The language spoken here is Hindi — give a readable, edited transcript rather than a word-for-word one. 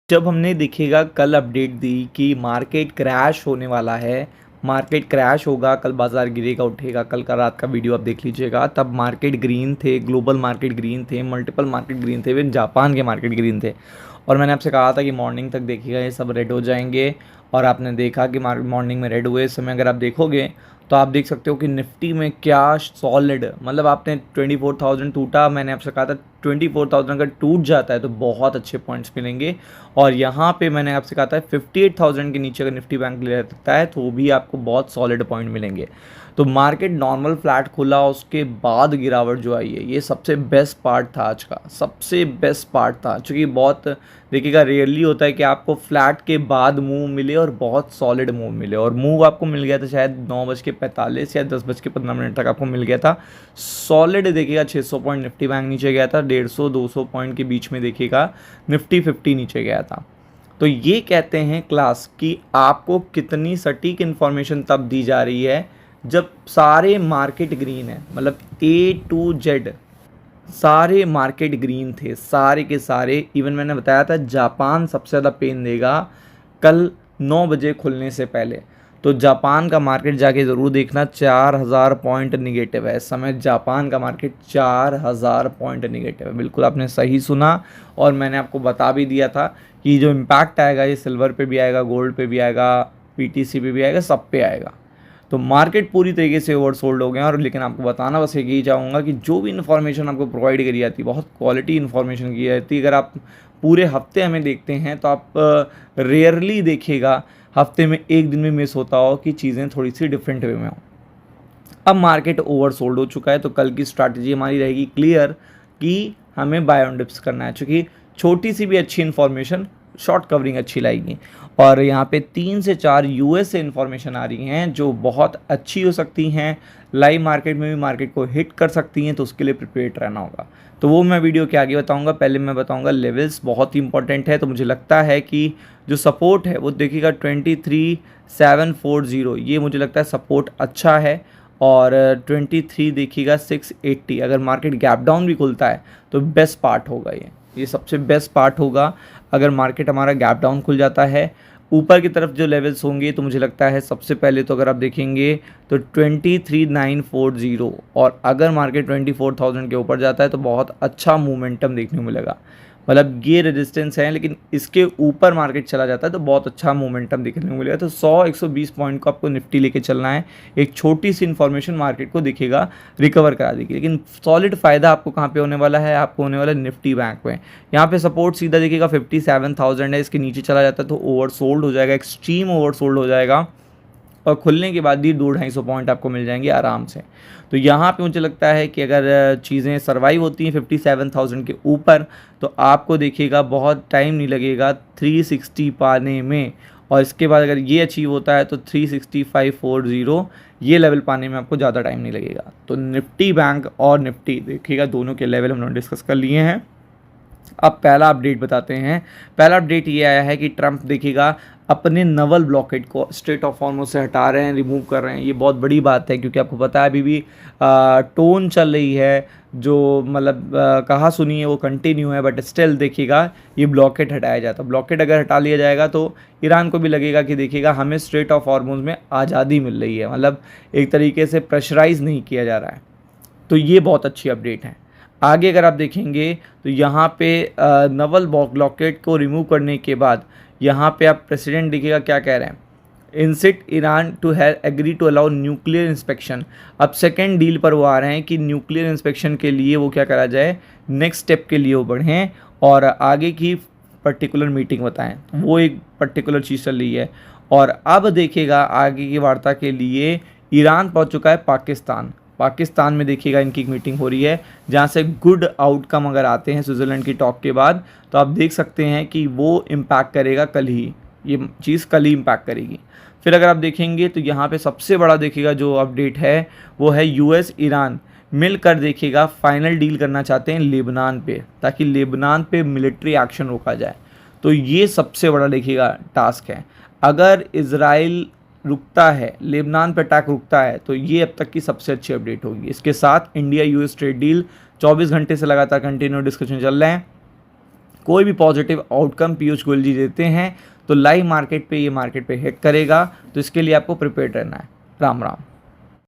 जब हमने देखिएगा कल अपडेट दी कि मार्केट क्रैश होने वाला है, मार्केट क्रैश होगा, कल बाज़ार गिरेगा, उठेगा, कल का रात का वीडियो आप देख लीजिएगा, तब मार्केट ग्रीन थे, ग्लोबल मार्केट ग्रीन थे, मल्टीपल मार्केट ग्रीन थे, इवन जापान के मार्केट ग्रीन थे। और मैंने आपसे कहा था कि मॉर्निंग तक देखिएगा ये सब रेड हो जाएंगे और आपने देखा कि मॉर्निंग में रेड हुए। इस समय अगर आप देखोगे तो आप देख सकते हो कि निफ्टी में क्या सॉलिड, मतलब आपने 24,000 टूटा, मैंने आपसे कहा था 24,000 अगर टूट जाता है तो बहुत अच्छे पॉइंट्स मिलेंगे। और यहाँ पे मैंने आपसे कहा था 58,000 के नीचे अगर निफ्टी बैंक ले सकता है तो भी आपको बहुत सॉलिड पॉइंट मिलेंगे। तो मार्केट नॉर्मल फ्लैट खुला, उसके बाद गिरावट जो आई है, ये सबसे बेस्ट पार्ट था आज का, सबसे बेस्ट पार्ट था। क्योंकि बहुत देखिएगा रेयरली होता है कि आपको फ्लैट के बाद मूव मिले और बहुत सॉलिड मूव मिले, और मूव आपको मिल गया था शायद 9:45 या 10:15 तक आपको मिल गया था सॉलिड। देखिएगा 600 पॉइंट निफ्टी बैंक नीचे गया था, 150-200 पॉइंट के बीच में देखिएगा निफ्टी 50 नीचे गया था। तो ये कहते हैं क्लास कि आपको कितनी सटीक इन्फॉर्मेशन तब दी जा रही है जब सारे मार्केट ग्रीन है, मतलब A to Z सारे मार्केट ग्रीन थे, सारे के सारे। इवन मैंने बताया था जापान सबसे ज़्यादा पेन देगा कल 9 बजे खुलने से पहले। तो जापान का मार्केट जाके ज़रूर देखना, 4,000 पॉइंट निगेटिव है इस समय। जापान का मार्केट 4,000 पॉइंट निगेटिव है, बिल्कुल आपने सही सुना। और मैंने आपको बता भी दिया था कि जो इम्पैक्ट आएगा ये सिल्वर पे भी आएगा, गोल्ड पे भी आएगा, PTC पे भी आएगा, सब पे आएगा। तो मार्केट पूरी तरीके से ओवरसोल्ड हो गए हैं। और लेकिन आपको बताना बस यही चाहूँगा कि जो भी इन्फॉर्मेशन आपको प्रोवाइड करी जाती है, बहुत क्वालिटी इन्फॉर्मेशन की जाती है। अगर आप पूरे हफ्ते हमें देखते हैं तो आप रेयरली देखिएगा हफ्ते में एक दिन में मिस होता हो कि चीज़ें थोड़ी सी डिफरेंट वे में हो। अब मार्केट ओवरसोल्ड हो चुका है, तो कल की स्ट्रैटेजी हमारी रहेगी क्लियर कि हमें बाय ऑन डिप्स करना है, क्योंकि छोटी सी भी अच्छी इन्फॉर्मेशन शॉर्ट कवरिंग अच्छी लाएगी। और यहाँ पे 3 से 4 US से इन्फॉर्मेशन आ रही हैं जो बहुत अच्छी हो सकती हैं, लाइव मार्केट में भी मार्केट को हिट कर सकती हैं, तो उसके लिए प्रिपेयर्ड रहना होगा। तो वो मैं वीडियो के आगे बताऊंगा। पहले मैं बताऊंगा लेवल्स बहुत ही इंपॉर्टेंट है। तो मुझे लगता है कि जो सपोर्ट है वो देखिएगा 23,740, ये मुझे लगता है सपोर्ट अच्छा है। और 23 देखिएगा 680, अगर मार्केट गैप डाउन भी खुलता है तो बेस्ट पार्ट होगा ये सबसे बेस्ट पार्ट होगा। अगर मार्केट हमारा गैप डाउन खुल जाता है ऊपर की तरफ जो लेवल्स होंगे, तो मुझे लगता है सबसे पहले तो अगर आप देखेंगे तो 23,940, और अगर मार्केट 24,000 के ऊपर जाता है तो बहुत अच्छा मोमेंटम देखने को मिलेगा। मतलब ये रेजिस्टेंस है, लेकिन इसके ऊपर मार्केट चला जाता है तो बहुत अच्छा मोमेंटम देखने को मिलेगा। तो 100-120 पॉइंट को आपको निफ्टी लेके चलना है। एक छोटी सी इन्फॉर्मेशन मार्केट को दिखेगा रिकवर करा देगी, लेकिन सॉलिड फायदा आपको कहाँ पे होने वाला है, आपको होने वाला है निफ्टी बैंक में। यहाँ पे सपोर्ट सीधा देखिएगा 57,000 है, इसके नीचे चला जाता है तो ओवरसोल्ड हो जाएगा, एक्सट्रीम ओवरसोल्ड हो जाएगा, और खुलने के बाद भी 200-250 पॉइंट आपको मिल जाएंगे आराम से। तो यहाँ पे मुझे लगता है कि अगर चीज़ें सर्वाइव होती हैं 57,000 के ऊपर, तो आपको देखिएगा बहुत टाइम नहीं लगेगा 360 पाने में। और इसके बाद अगर ये अचीव होता है तो 36540 ये लेवल पाने में आपको ज़्यादा टाइम नहीं लगेगा। तो निफ्टी बैंक और निफ्टी देखिएगा दोनों के लेवल हम लोगों ने डिस्कस कर लिए हैं। अब पहला अपडेट बताते हैं। पहला अपडेट ये आया है कि ट्रंप देखिएगा अपने नवल ब्लॉकेट को स्ट्रेट ऑफ हॉर्मुज़ से हटा रहे हैं, रिमूव कर रहे हैं। ये बहुत बड़ी बात है, क्योंकि आपको पता है अभी भी टोन चल रही है जो मतलब कहा सुनी है वो कंटिन्यू है, बट स्टिल देखिएगा ये ब्लॉकेट हटाया जाता है। ब्लॉकेट अगर हटा लिया जाएगा तो ईरान को भी लगेगा कि देखिएगा हमें स्ट्रेट ऑफ हॉर्मुज़ में आज़ादी मिल रही है, मतलब एक तरीके से प्रेशराइज़ नहीं किया जा रहा है। तो ये बहुत अच्छी अपडेट है। आगे अगर आप देखेंगे तो यहाँ पे नवल ब्लॉकेट को रिमूव करने के बाद यहाँ पे आप प्रेसिडेंट देखिएगा क्या कह रहे हैं, insist Iran to have agree to allow nuclear inspection. अब सेकेंड डील पर वो आ रहे हैं कि न्यूक्लियर इंस्पेक्शन के लिए वो क्या करा जाए, नेक्स्ट स्टेप के लिए वो बढ़ें और आगे की पर्टिकुलर मीटिंग बताएं। वो एक पर्टिकुलर चीज़ चल रही है। और अब देखिएगा आगे की वार्ता के लिए ईरान पहुंच चुका है पाकिस्तान। पाकिस्तान में देखिएगा इनकी एक मीटिंग हो रही है, जहां से गुड आउटकम अगर आते हैं स्विट्ज़रलैंड की टॉक के बाद, तो आप देख सकते हैं कि वो इम्पैक्ट करेगा कल ही, ये चीज़ कल ही इम्पैक्ट करेगी। फिर अगर आप देखेंगे तो यहाँ पे सबसे बड़ा देखिएगा जो अपडेट है वो है US ईरान मिलकर देखिएगा फाइनल डील करना चाहते हैं लेबनान पे, ताकि लेबनान पे मिलिट्री एक्शन रोका जाए। तो ये सबसे बड़ा देखिएगा टास्क है। अगर इजराइल रुकता है, लेबनान पर अटैक रुकता है, तो ये अब तक की सबसे अच्छी अपडेट होगी। इसके साथ इंडिया US ट्रेड डील 24 घंटे से लगातार कंटिन्यू डिस्कशन चल रहे हैं। कोई भी पॉजिटिव आउटकम पीयूष गोयल जी देते हैं तो लाइव मार्केट पे ये मार्केट पे हिट करेगा, तो इसके लिए आपको प्रिपेयर रहना है। राम राम।